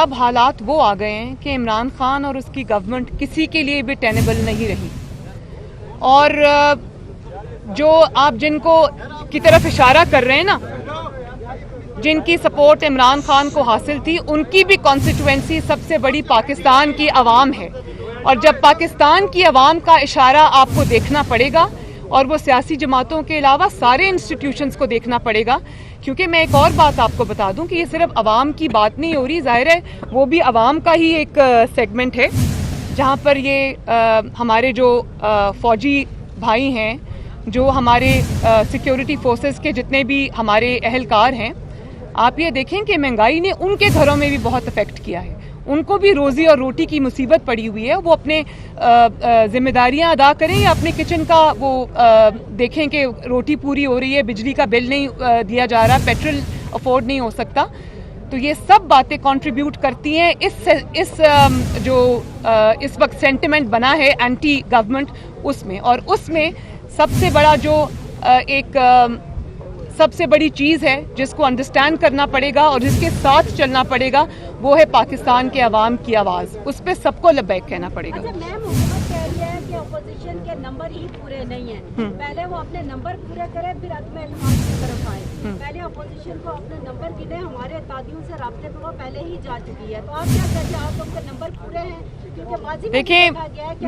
اب حالات وہ آ گئے ہیں کہ عمران خان اور اس کی گورنمنٹ کسی کے لیے بھی ٹینیبل نہیں رہی، اور جو آپ جن کو کی طرف اشارہ کر رہے ہیں نا، جن کی سپورٹ عمران خان کو حاصل تھی، ان کی بھی کانسٹیٹوئنسی سب سے بڑی پاکستان کی عوام ہے، اور جب پاکستان کی عوام کا اشارہ آپ کو دیکھنا پڑے گا، اور وہ سیاسی جماعتوں کے علاوہ سارے انسٹیٹیوشنز کو دیکھنا پڑے گا، کیونکہ میں ایک اور بات آپ کو بتا دوں کہ یہ صرف عوام کی بات نہیں ہو رہی، ظاہر ہے وہ بھی عوام کا ہی ایک سیگمنٹ ہے، جہاں پر یہ ہمارے جو فوجی بھائی ہیں، جو ہمارے سیکیورٹی فورسز کے جتنے بھی ہمارے اہلکار ہیں، آپ یہ دیکھیں کہ مہنگائی نے ان کے گھروں میں بھی بہت افیکٹ کیا ہے، ان کو بھی روزی اور روٹی کی مصیبت پڑی ہوئی ہے، وہ اپنے ذمہ داریاں ادا کریں یا اپنے کچن کا وہ دیکھیں کہ روٹی پوری ہو رہی ہے، بجلی کا بل نہیں دیا جا رہا، پیٹرول افورڈ نہیں ہو سکتا، تو یہ سب باتیں کنٹریبیوٹ کرتی ہیں جو اس وقت سینٹیمنٹ بنا ہے اینٹی گورنمنٹ اس میں، اور اس میں سب سے بڑا جو ایک سب سے بڑی چیز ہے جس کو انڈرسٹینڈ کرنا پڑے گا اور جس کے ساتھ چلنا پڑے گا، وہ ہے پاکستان کے عوام کی آواز، اس پہ سب کو لبیک کہنا پڑے گا۔ اچھا میم، حکومت کہہ رہی ہے کہ اپوزیشن کے نمبر ہی پورے نہیں ہیں، پہلے وہ اپنے نمبر پورے کرے پھر عدم اعتماد کی طرف آئے، پہلے اپوزیشن کو اپنے نمبر گنے، ہمارے اتحادیوں سے رابطے پہ وہ پہلے ہی جا چکی ہے، تو آپ کیا کہتے ہیں، آپ لوگ کے نمبر پورے ہیں؟ کیونکہ ماضی میں دیکھیں، دیکھا گیا ہے کہ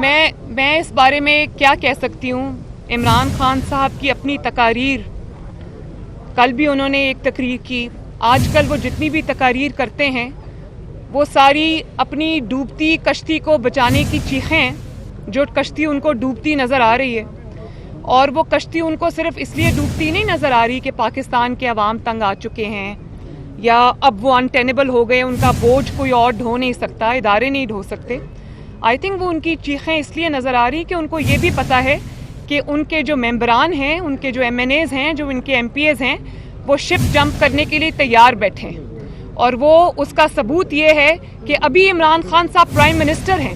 میں اس بارے میں کیا کہہ سکتی ہوں، عمران خان صاحب کی اپنی تقاریر، کل بھی انہوں نے ایک تقریر کی، آج کل وہ جتنی بھی تقاریر کرتے ہیں وہ ساری اپنی ڈوبتی کشتی کو بچانے کی چیخیں ہیں، جو کشتی ان کو ڈوبتی نظر آ رہی ہے، اور وہ کشتی ان کو صرف اس لیے ڈوبتی نہیں نظر آ رہی کہ پاکستان کے عوام تنگ آ چکے ہیں یا اب وہ انٹینیبل ہو گئے، ان کا بوجھ کوئی اور ڈھو نہیں سکتا، ادارے نہیں ڈھو سکتے۔ آئی تھنک وہ ان کی چیخیں اس لیے نظر آ رہی کہ ان کو یہ بھی پتہ ہے کہ ان کے جو ممبران ہیں، ان کے جو ایم این ایز ہیں، جو ان کے ایم پی ایز ہیں، وہ شپ جمپ کرنے کے لیے تیار بیٹھے ہیں، اور وہ اس کا ثبوت یہ ہے کہ ابھی عمران خان صاحب پرائم منسٹر ہیں۔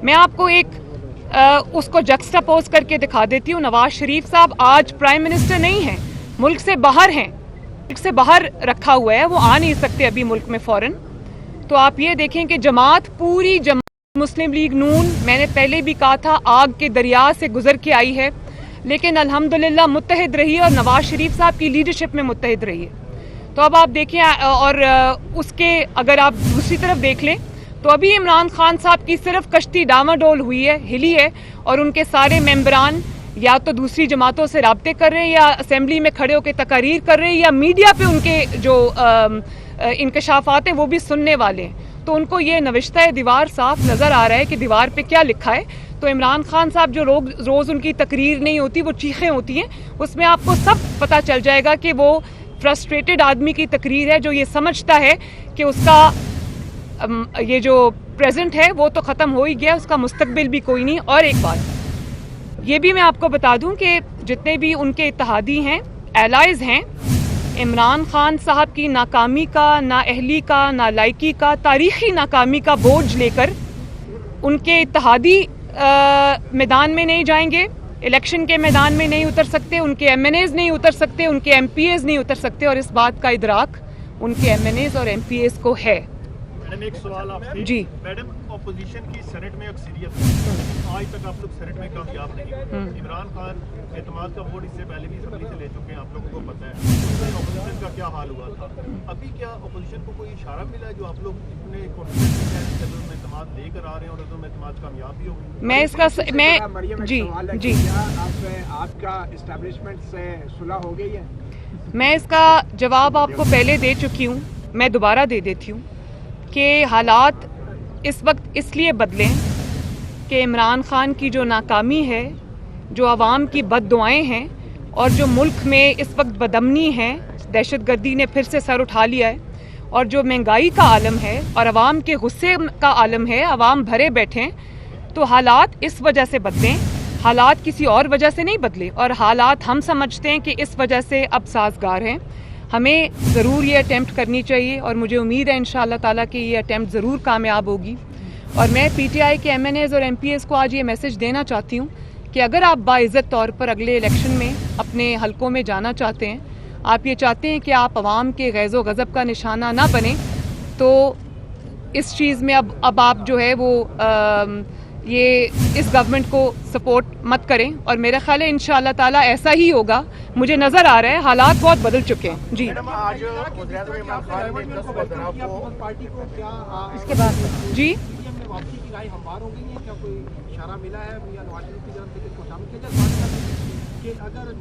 میں آپ کو ایک اس کو جکسٹاپوز کر کے دکھا دیتی ہوں، نواز شریف صاحب آج پرائم منسٹر نہیں ہیں، ملک سے باہر ہیں، ملک سے باہر رکھا ہوا ہے، وہ آ نہیں سکتے ابھی ملک میں فوراً۔ تو آپ یہ دیکھیں کہ پوری جماعت مسلم لیگ نون، میں نے پہلے بھی کہا تھا، آگ کے دریا سے گزر کے آئی ہے، لیکن الحمدللہ متحد رہی اور نواز شریف صاحب کی لیڈرشپ میں متحد رہی ہے۔ تو اب آپ دیکھیں، اور اس کے اگر آپ دوسری طرف دیکھ لیں تو ابھی عمران خان صاحب کی صرف کشتی ڈاواڈول ہوئی ہے، ہلی ہے، اور ان کے سارے ممبران یا تو دوسری جماعتوں سے رابطے کر رہے ہیں، یا اسمبلی میں کھڑے ہو کے تقاریر کر رہے ہیں، یا میڈیا پہ ان کے جو انکشافات ہیں وہ بھی سننے والے ہیں۔ تو ان کو یہ نوشتہ دیوار صاف نظر آ رہا ہے کہ دیوار پہ کیا لکھا ہے۔ تو عمران خان صاحب جو روز ان کی تقریر نہیں ہوتی، وہ چیخیں ہوتی ہیں، اس میں آپ کو سب پتہ چل جائے گا کہ وہ فرسٹریٹڈ آدمی کی تقریر ہے، جو یہ سمجھتا ہے کہ اس کا یہ جو پریزنٹ ہے وہ تو ختم ہو ہی گیا، اس کا مستقبل بھی کوئی نہیں۔ اور ایک بات یہ بھی میں آپ کو بتا دوں کہ جتنے بھی ان کے اتحادی ہیں، ایلائز ہیں، عمران خان صاحب کی ناکامی کا، نااہلی کا، نالائکی کا، تاریخی ناکامی کا بوجھ لے کر ان کے اتحادی میدان میں نہیں جائیں گے، الیکشن کے میدان میں نہیں اتر سکتے، ان کے ایم این ایز نہیں اتر سکتے، ان کے ایم پی ایز نہیں اتر سکتے، اور اس بات کا ادراک ان کے ایم این ایز اور ایم پی ایز کو ہے۔ میڈم ایک سوال آپ سے، جی میڈم، اپوزیشن کی سینٹ میں اکثریت ہے، آج تک آپ لوگ سینٹ میں کامیاب نہیں ہوئے، عمران خان اعتماد کا ووٹ اس سے پہلے بھی اسمبلی سے لے چکے ہیں، آپ لوگوں کو پتہ ہے اس میں اپوزیشن کا کیا حال ہوا تھا۔ ابھی کیا اپوزیشن کو کوئی اشارہ ملا ہے جو آپ لوگ اتنے کانفیڈنس کے ساتھ عدم اعتماد لے کر آ رہے ہیں اور عدم اعتماد کامیاب بھی ہو گئے؟ میں اس کا جی آپ کا اسٹیبلشمنٹ سے صلح ہو گئی ہے؟ میں اس کا جواب آپ کو پہلے دے چکی ہوں، میں دوبارہ دے دیتی ہوں کہ حالات اس وقت اس لیے بدلیں کہ عمران خان کی جو ناکامی ہے، جو عوام کی بد دعائیں ہیں، اور جو ملک میں اس وقت بدامنی ہے، دہشت گردی نے پھر سے سر اٹھا لیا ہے، اور جو مہنگائی کا عالم ہے اور عوام کے غصے کا عالم ہے، عوام بھرے بیٹھے ہیں، تو حالات اس وجہ سے بدلیں، حالات کسی اور وجہ سے نہیں بدلے، اور حالات ہم سمجھتے ہیں کہ اس وجہ سے اب سازگار ہیں۔ ہمیں ضرور یہ اٹیمپٹ کرنی چاہیے، اور مجھے امید ہے انشاءاللہ تعالیٰ کہ یہ اٹیمپٹ ضرور کامیاب ہوگی۔ اور میں پی ٹی آئی کے ایم این ایز اور ایم پی ایز کو آج یہ میسج دینا چاہتی ہوں کہ اگر آپ باعزت طور پر اگلے الیکشن میں اپنے حلقوں میں جانا چاہتے ہیں، آپ یہ چاہتے ہیں کہ آپ عوام کے غیظ و غضب کا نشانہ نہ بنیں، تو اس چیز میں اب آپ جو ہے وہ یہ اس گورنمنٹ کو سپورٹ مت کریں, اور میرا خیال ہے انشاءاللہ تعالیٰ ایسا ہی ہوگا. مجھے نظر آ رہا ہے حالات بہت بدل چکے ہیں. جی آج پارٹی کو کیا اس کے بعد جی واپسی کی رائے ہموار ہو گئی ہے, کیا کوئی اشارہ ملا ہے یا نواز شریف کی طرف سے کس کو شامل کیا جائے کہ اگر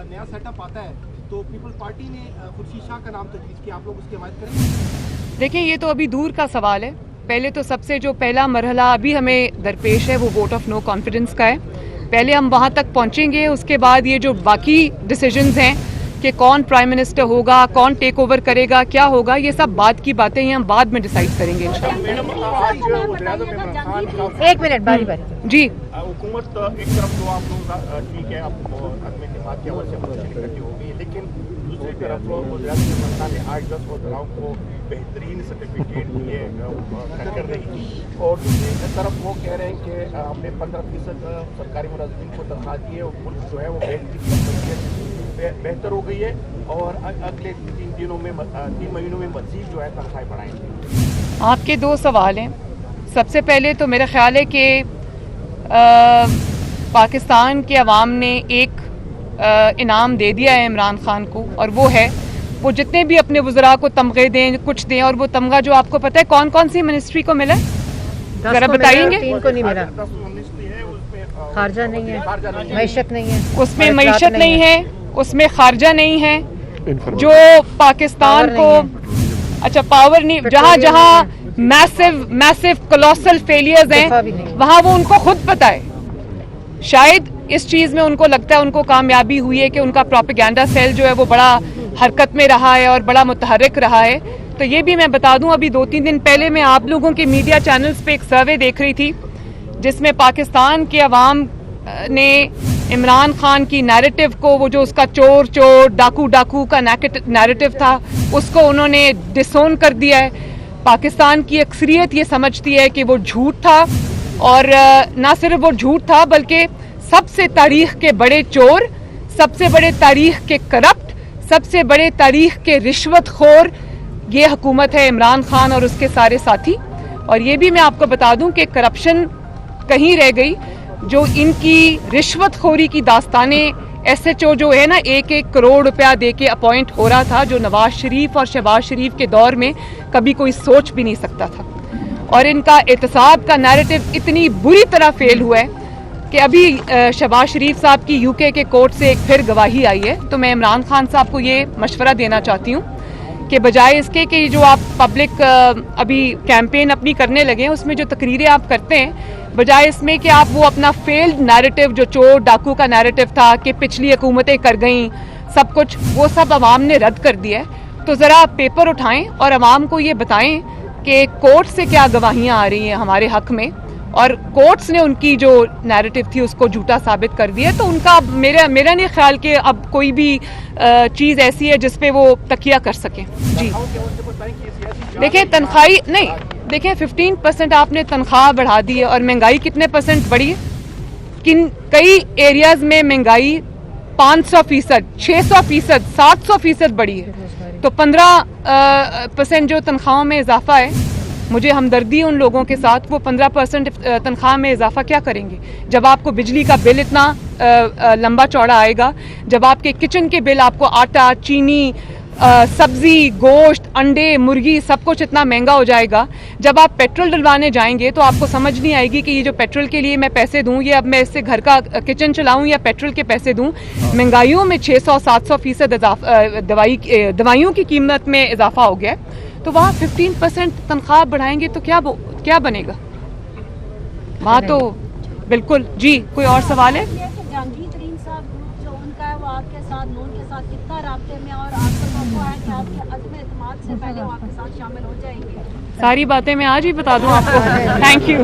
نیا سیٹ اپ آتا ہے تو پیپل پارٹی نے خورشید شاہ کا نام تجویز کیا, آپ لوگ اس کی حمایت کریں گے؟ دیکھیں یہ تو ابھی دور کا سوال ہے. پہلے تو سب سے جو پہلا مرحلہ ابھی ہمیں درپیش ہے وہ ووٹ آف نو کانفیڈنس کا ہے. پہلے ہم وہاں تک پہنچیں گے, اس کے بعد یہ جو باقی ڈیسیجنز ہیں کہ کون پرائم منسٹر ہوگا, کون ٹیک اوور کرے گا, کیا ہوگا, یہ سب بعد کی باتیں ہیں, ہم بعد میں ڈیسائیڈ کریں گے ایک منٹ باری باری. جی حکومت ایک طرف تو آپ لوگ ٹھیک ہے, اب عدم اعتماد کی وجہ سے منتقل کرتی ہوگی, لیکن دوسری طرف وزیراعظم عمران نے 8-10 وزراؤں کو بہترین سرٹیفکیٹ دیے کر رہی تھی, اور دوسری طرف وہ کہہ رہے ہیں کہ ہم نے 15% سرکاری ملازمین کو تنخواہ دی ہے, اور ملک جو ہے وہ بہتر ہو گئی ہے, اور اگلے 3 مہینوں میں مزید جو ہے تنخواہیں بڑھائیں گے. آپ کے دو سوال ہیں. سب سے پہلے تو میرا خیال ہے کہ پاکستان کے عوام نے ایک انعام دے دیا ہے عمران خان کو, اور وہ ہے وہ جتنے بھی اپنے وزراء کو تمغے دیں, کچھ دیں, اور وہ تمغہ جو آپ کو پتہ ہے کون کون سی منسٹری کو ملا ہے, ذرا بتائیں گے. 3 کو نہیں ملا, 10 منسٹری ہے, اس میں خارجہ نہیں ہے, معیشت نہیں ہے, اس میں معیشت نہیں ہے, اس میں خارجہ نہیں ہے, جو پاکستان کو اچھا پاور نہیں, جہاں جہاں میسو کولوسل فیلیئرز ہیں وہاں وہ ان کو خود پتہ ہے. شاید اس چیز میں ان کو لگتا ہے ان کو کامیابی ہوئی ہے کہ ان کا پروپیگینڈا سیل جو ہے وہ بڑا حرکت میں رہا ہے اور بڑا متحرک رہا ہے. تو یہ بھی میں بتا دوں, ابھی 2-3 دن پہلے میں آپ لوگوں کے میڈیا چینلز پہ ایک سروے دیکھ رہی تھی جس میں پاکستان کے عوام نے عمران خان کی نیریٹو کو, وہ جو اس کا چور چور ڈاکو ڈاکو کا نیریٹو تھا, اس کو انہوں نے ڈسون کر دیا ہے. پاکستان کی اکثریت یہ سمجھتی ہے کہ وہ جھوٹ تھا, اور نہ صرف وہ جھوٹ تھا بلکہ سب سے تاریخ کے بڑے چور, سب سے بڑے تاریخ کے کرپٹ, سب سے بڑے تاریخ کے رشوت خور یہ حکومت ہے عمران خان اور اس کے سارے ساتھی. اور یہ بھی میں آپ کو بتا دوں کہ کرپشن کہیں رہ گئی, جو ان کی رشوت خوری کی داستانیں, ایس ایچ او جو ہے نا 1-1 کروڑ روپیہ دے کے اپوائنٹ ہو رہا تھا, جو نواز شریف اور شہباز شریف کے دور میں کبھی کوئی سوچ بھی نہیں سکتا تھا, اور ان کا احتساب کا نیریٹو اتنی بری طرح فیل ہوا ہے کہ ابھی شہباز شریف صاحب کی یو کے کورٹ سے ایک پھر گواہی آئی ہے. تو میں عمران خان صاحب کو یہ مشورہ دینا چاہتی ہوں کہ بجائے اس کے کہ جو آپ پبلک ابھی کیمپین اپنی کرنے لگے ہیں, اس میں جو تقریریں آپ کرتے ہیں, بجائے اس میں کہ آپ وہ اپنا فیلڈ نیریٹو جو چور ڈاکو کا نیریٹو تھا کہ پچھلی حکومتیں کر گئیں سب کچھ, وہ سب عوام نے رد کر دیا ہے. تو ذرا پیپر اٹھائیں اور عوام کو یہ بتائیں کہ کورٹ سے کیا گواہیاں آ رہی ہیں ہمارے حق میں, اور کورٹس نے ان کی جو نیریٹو تھی اس کو جھوٹا ثابت کر دیا. تو ان کا میرا نہیں خیال کہ اب کوئی بھی چیز ایسی ہے جس پہ وہ تکیہ کر سکیں. جی دیکھیں تنخواہی نہیں, دیکھیں 15% آپ نے تنخواہ بڑھا دی ہے, اور مہنگائی کتنے % بڑھی ہے. کئی ایریاز میں مہنگائی 500%, 600%, 700% بڑھی ہے. تو 15% جو تنخواہوں میں اضافہ ہے, مجھے ہمدردی ان لوگوں کے ساتھ, وہ 15% تنخواہ میں اضافہ کیا کریں گے جب آپ کو بجلی کا بل اتنا لمبا چوڑا آئے گا, جب آپ کے کچن کے بل, آپ کو آٹا, چینی, سبزی, گوشت, انڈے, مرغی سب کچھ اتنا مہنگا ہو جائے گا. جب آپ پیٹرول ڈلوانے جائیں گے تو آپ کو سمجھ نہیں آئے گی کہ یہ جو پیٹرول کے لیے میں پیسے دوں, یہ اب میں اس سے گھر کا کچن چلاؤں یا پیٹرول کے پیسے دوں. مہنگائیوں میں 600-700% دوائیوں کی قیمت میں اضافہ ہو گیا ہے. تو وہاں 15% تنخواہ بڑھائیں گے تو کیا بنے گا وہاں. تو بالکل. جی کوئی اور سوال ہے؟ جہانگیر ترین صاحب جو ان کا ہے وہ آپ کے ساتھ نون کے ساتھ کتنا رابطے میں, اور آپ کو توقع ہے کہ آپ کے عدم اعتماد سے پہلے وہ آپ کے ساتھ شامل ہو جائیں گے؟ ساری باتیں میں آج ہی بتا دوں آپ کو. Thank you.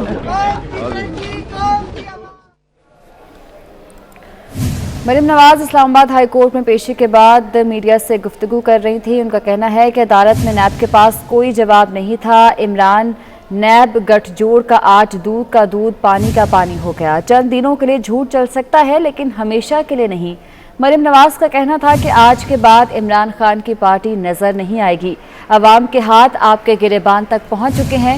مریم نواز اسلام آباد ہائی کورٹ میں پیشی کے بعد میڈیا سے گفتگو کر رہی تھی. ان کا کہنا ہے کہ عدالت میں نیب کے پاس کوئی جواب نہیں تھا. عمران نیب گٹھ جوڑ کا آج دودھ کا دودھ پانی کا پانی ہو گیا. چند دنوں کے لیے جھوٹ چل سکتا ہے لیکن ہمیشہ کے لیے نہیں. مریم نواز کا کہنا تھا کہ آج کے بعد عمران خان کی پارٹی نظر نہیں آئے گی. عوام کے ہاتھ آپ کے گریبان تک پہنچ چکے ہیں.